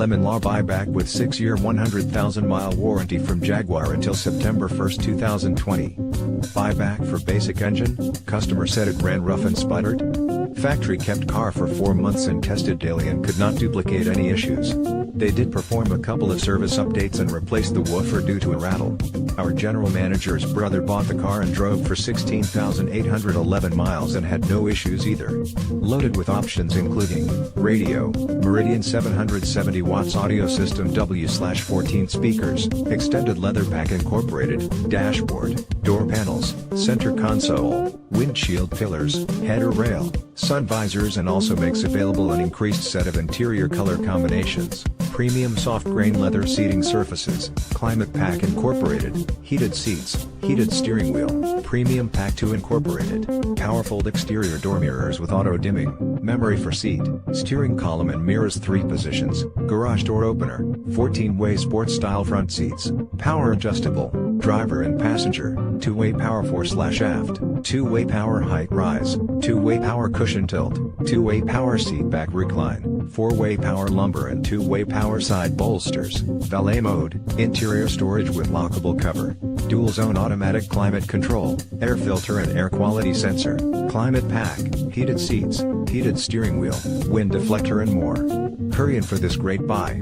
Lemon Law buyback with 6-year 100,000-mile warranty from Jaguar until September 1, 2020. Buyback for basic engine, customer said it ran rough and sputtered. Factory kept car for 4 months and tested daily and could not duplicate any issues. They did perform a couple of service updates and replaced the woofer due to a rattle. Our general manager's brother bought the car and drove for 16,811 miles and had no issues either. Loaded with options including radio, MERIDIAN 770 watts audio system W/14 speakers, extended leather pack incorporated, dashboard, door panels, center console, windshield pillars, header rail, sun visors, and also makes available an increased set of interior color combinations, premium soft grain leather seating surfaces, climate pack incorporated, heated seats, heated steering wheel, premium pack 2 incorporated, powerfold exterior door mirrors with auto dimming, memory for seat, steering column and mirrors 3 positions, garage door opener, 14-way sports style front seats, power adjustable, driver and passenger, 2-way power fore/aft, 2-way power height rise, 2-way power cushion tilt, 2-way power seat back recline, 4-way power lumbar and 2-way power side bolsters, Valet Mode, interior storage with lockable cover, dual zone automatic climate control, air filter and air quality sensor, climate pack, heated seats, heated steering wheel, wind deflector and more. Hurry in for this great buy.